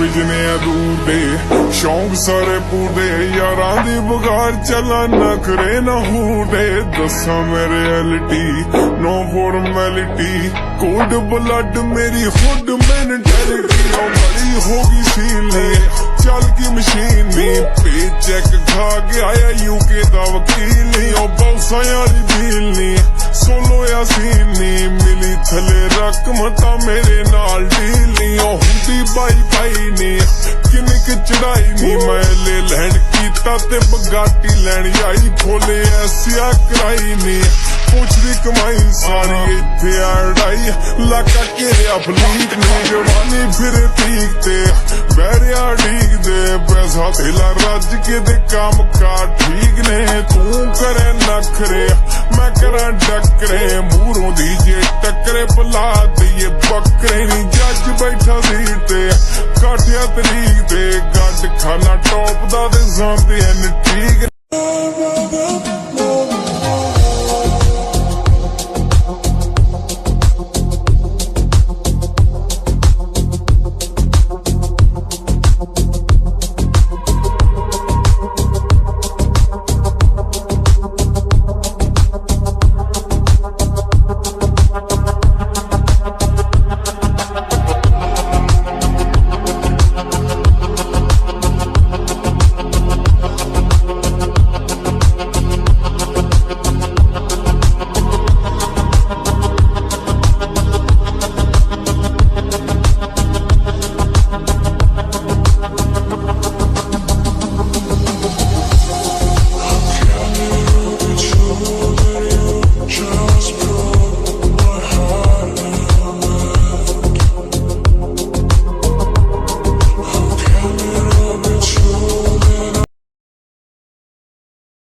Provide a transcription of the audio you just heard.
ਪਿਜਨੇ ਦੂਰ ਦੇ ਸ਼ੌਂਕ ਸਾਰੇ ਪੂਰੇ ਯਾਰਾਂ ਦੀ ਬਗਾਰ ਚਲਾ ਨਖਰੇ ਨਾ ਹੂੜੇ ਦੱਸਾਂ ਮੈਂ ਰਿਐਲਿਟੀ ਨੋ ਫਾਰਮੈਲਿਟੀ ਕੋਡ ਬਲੱਡ ਮੇਰੀ ਹੁੱਡ ਮੈਂਟੈਲਿਟੀ ਉਹ ਬੜੀ ਹੋ ਗਈ ਸੀਲੀ ਚੱਲ ਗਈ ਮਸ਼ੀਨ ਨੀ ਪੇ ਚੈੱਕ ਖਾ ਗਿਆ ਯੂਕੇ ਦਾ ਵਕੀਲ ਨੀ ਉਹ ਬੌਸਾਂ ਵਾਲੀ ਡੀਲ ਨੀ ਸੋਲੋ ਯਾਸੀਨ ਨੀ ਮਿਲੀ ਥਲੇ ਰਕਮ ਤਾਂ ਮੇਰੇ ਨਾਲ ਡੀਲ ਨੀ ਉਹ ਹੁੰਦੀ ਬਾਈ ਨੀ ਕਿੰਨੇ ਕਿ ਚੜਾਈ ਨੀ ਮੈਂ ਲੈ ਲੈਣ ਕੀਤਾ ਤੇ ਬਗਾਟੀ ਲੈਣ ਆਈ ਫੋਲੇ ਐਸਿਆ ਕਰਾਈ ਨੀ ਪੁੱਛਦੀ ਕਮਾਈ ਸਾਰੀ ਇੱਥੇ ਅੜਾਈ ਲਾਕਾ ਘੇਰਿਆ ਫਲੀਟ ਨੇ ਜਵਾਨੀ ਫਿਰੇ ਪੀਕ ਤੇ ਬਹਿਰਿਆ ਢੀਕ ਦੇ ਪੈਸਾ ਥੇਲਾ ਰੱਜ ਕੇ ਦੇ ਕੰਮ ਕਾਰ ਠੀਕ ਨੇ ਤੂੰ ਕਰੇ ਨਖਰੇ ਮੈਂ ਕਰਾਂ ਡੱਕਰੇ ਮੂਹਰੋਂ ਦੀ ਜੇ ਟੱਕਰੇ ਬੁਲਾ ਦਈਏ ਬੱਕਰੇ ਨੀ ਜੱਜ ਬੈਠਾ ਸੀਟ ਤੇ ਕਾਠਿਆ ਤਰੀਕ ਤੇ ਗੱਡ ਖਾਨਾ ਟੌਪ ਦਾ ਤੇ ਜਾਂਦੇ ਹਨ ਠੀਕ